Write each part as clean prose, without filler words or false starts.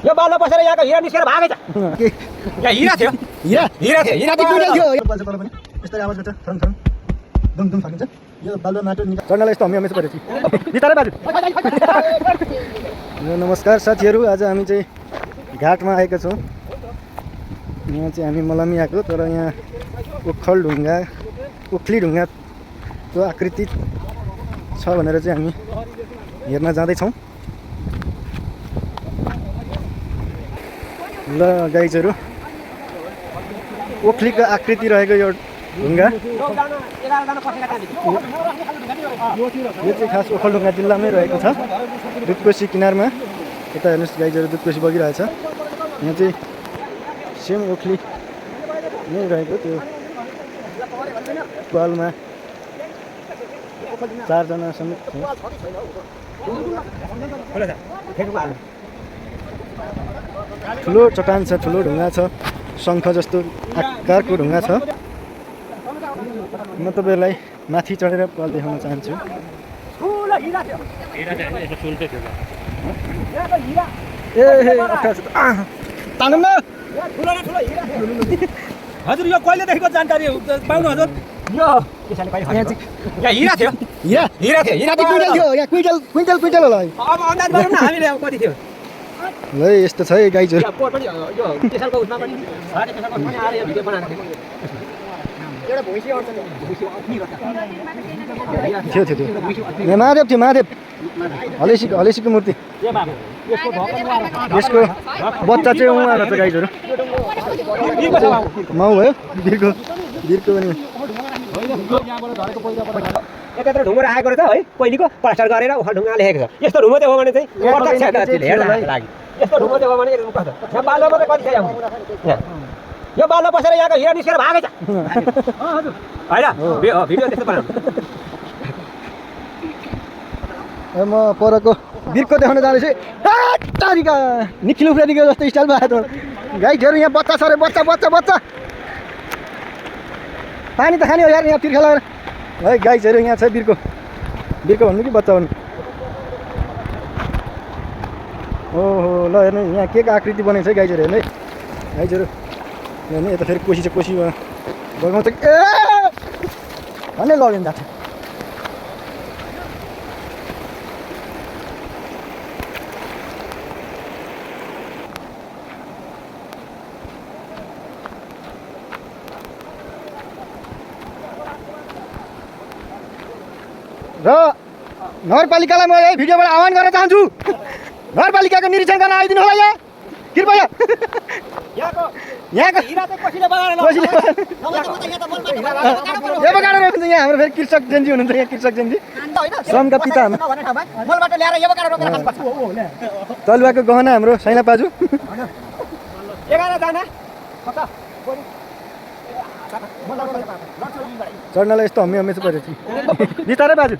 यो बालमा बसेर यहाँको हिरा निस्केर भागेछ यहाँ हिरा थियो हिरा थियो बाल्छ तर पनि यस्तै आवाज गर्छ थरङ थरङ दुम दुम फर्किन्छ यो बालुवा माटो चढ्नलाई यस्तो हमी हमेसा परेको छु बितारै बाजु नमस्कार साथीहरू आज हामी चाहिँ घाटमा आएका छौँ यहाँ चाहिँ हामी मलामी आएको तर यहाँ उखली ढुङ्गाको आकृति छ भनेर चाहिँ हामी हेर्न जाँदैछौँ ल गाइजहरू ओखलीको आकृति रहेको यो ढुङ्गा यो चाहिँ खास ओखलढुङ्गा जिल्लामै रहेको छ दुधकोशी किनारमा यता हेर्नुहोस् गाइजहरू दुधकोशी बगिरहेछ यहाँ चाहिँ सेम ओखली नै रहेको त्यो पालमा 4 जना समेत ठुलो चट्टान छ ठुलो ढुङ्गा छ शङ्ख जस्तो आकारको ढुङ्गा छ म तपाईँहरूलाई माथि चढेर पाल देखाउन चाहन्छु हजुर यो कहिलेदेखिको जानकारी पाउनु हजुर यो हिरा थियो क्विन्टल होला अब अन्दाज गरौँ न हामीले अब कति थियो ल यस्तो छ है गाइजहरू थियो महादेव थियो महादेव हलेसीको मूर्ति यसको बच्चा चाहिँ उहाँ रहेछ गाइजहरू माउ भयो बिर्को पनि यतातिर ढुङ्गा आएको रहेछ है पहिलेको प्लास्टर गरेर उखाल ढुङ्गा लेखेको छ यस्तो ढुङ्गा चाहिँ हो भने चाहिँ यस्तो ढुङ्गा चाहिँ हो भने एकदम कस्तो यहाँ बालमा मात्रै कति छ यो बालमा बसेर यहाँको हिरा निस्केर भागेछ होइन भिडियो त्यस्तो बनाउनु म परको बिर्को देखाउन जाँदैछु तारिका निखिल उफ्रेदीको जस्तो स्टाइल भयो त गाइडहरू यहाँ बच्चा छ अरे बच्चा पानी त खाने हो यार यहाँ तिर्खा लगाएर है गाइजहरू यहाँ छ बिर्को भन्नु कि बच्चा भन्नु ओहो ल हेर्नु यहाँ के आकृति बनेको छ है गाइजहरू हेर्नु है गाइजहरू हेर्नु यता फेरि कोसीमा बगाउँछ ए भन्ने लग्यो नि दाजु र नगरपालिकालाई म यही भिडियोबाट आह्वान गर्न चाहन्छु नगरपालिकाको निरीक्षण गर्न आइदिनु होला यहाँ कृपया यहाँको यहाँ हाम्रो फेरि कृषक जेन्जी हुनुहुन्छ यहाँ कृषक जेन्जी श्रमका पिता तलुवाको गहना हाम्रो सैना पाजु चढ्नलाई यस्तो हमी हमेसा परेको छु बितारै बाजु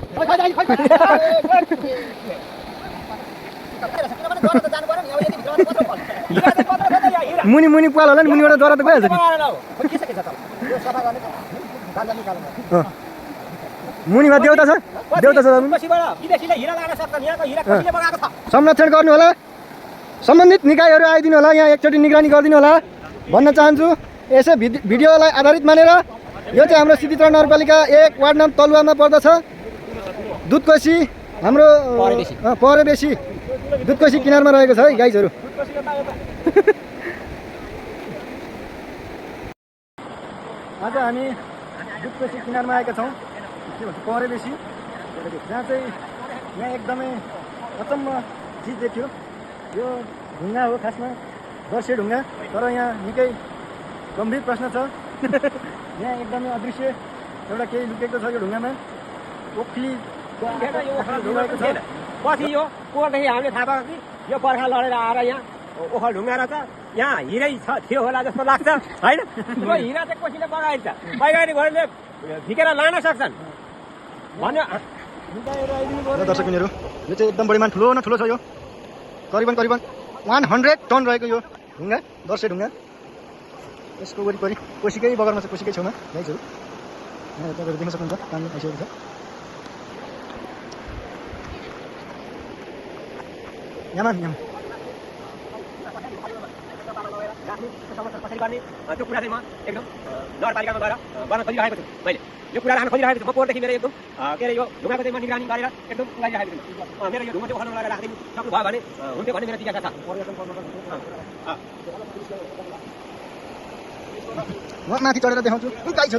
मुनि पाल होला नि मुनिबाट जरा त गइहाल्छ मुनिमा देउता छ संरक्षण गर्नु होला सम्बन्धित निकायहरू आइदिनु होला यहाँ एकचोटि निगरानी गरिदिनु होला भन्न चाहन्छु यसै भिडियोलाई आधारित मानेर यो चाहिँ हाम्रो सिद्धिचरण नगरपालिका 1 वार्ड नम्बर तलुवामा पर्दछ दुधकोशी हाम्रो परेबेसी दुधकोशी किनारमा रहेको छ है गाइजहरू आज हामी दुधकोशी किनारमा आएका छौँ के भन्छ परेबेसी जहाँ चाहिँ यहाँ एकदमै अचम्म चिज देखियो यो ढुङ्गा हो खासमा दर्शे ढुङ्गा तर यहाँ निकै गम्भीर प्रश्न छ यहाँ एकदमै अदृश्य एउटा केही लुकेको छ यो ढुङ्गामा ओखली पछि यो कोरदेखि हामीले थाहा पाएको कि यो बर्खा लडेर आएर यहाँ ओखल ढुङ्गा रहेछ यहाँ हिरै थियो होला जस्तो लाग्छ होइन यो हिरा चाहिँ कसैले बगाइन्छ बैगाडीहरूले झिकेर लान सक्छन् भन्यो दर्शकहरू यो चाहिँ एकदम बढीमान ठुलो न ठुलो छ यो करिबन 100 टन रहेको यो ढुङ्गा दर्शे ढुङ्गा यसको वरिपरि कोसीकै बगरमा छ कोसीकै छेउमा गाइजहरू यहाँ तपाईँहरू देख्न सक्नुहुन्छ पानी आइसकेको छ यहाँ राख्ने समस्या कसरी गर्ने त्यो कुरा चाहिँ म एकदम नगरपालिकामा गएर गर्न खोजिरहेको छु मैले यो कुरा राख्न खोजिरहेको छु म पोहोरदेखि मेरो एकदम के अरे यो ढुङ्गाको चाहिँ म निगरानी गरेर एकदम लगाइरहेको छु मेरो यो ढुङ्गा चाहिँ उखाल्न लगाएर राखिदिनु सक्नुभयो भने हुन्थ्यो भन्ने मेरो जिज्ञासा छ म माथि चढेर देखाउँछु गाईहरू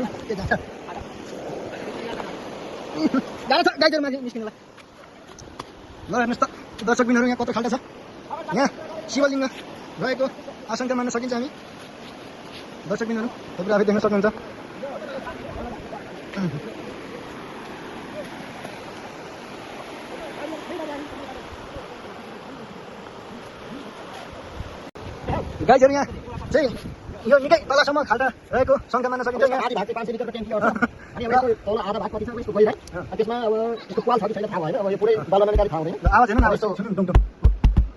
गाह्रो छ गाईहरू माथि निस्किनलाई ल हेर्नुहोस् त दर्शकबिनहरू यहाँ कत्रो खाल्डा छ यहाँ शिवलिङ्ग रहेको आशंका मान्न सकिन्छ हामी दर्शकबिनहरू तपाईँ आफै देख्न सक्नुहुन्छ गाईहरू यहाँ चाहिँ यो निकै तलसम्म खाल्डा रहेको शङ्का मान्न सकिन्छ यहाँ आधी भाग चाहिँ 500 लिटरको ट्याङ्की अट्छ अनि एउटा तल आधा भाग कति छ यसको गइरहेको त्यसमा अब यसको क्वाल छ कि छैन थाहा भएन अब यो पुरै बलमा गाडी थाहा हुँदैन आवाज हेर्नु न अब यस्तो सुन्नु डुङ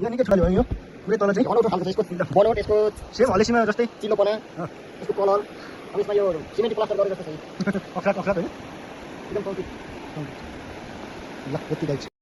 यो निकै छोरी भयो यो पुरै तल चाहिँ अनौठो खालको छ यसको बनोट यसको सेम हलेसीमा जस्तै चिल्लोपना यसको कलर अब यसमा यो सिमेन्ट प्लास्टर गरेको जस्तो छ अख्रात होइन एकदम कम्ती ल यति गाई छ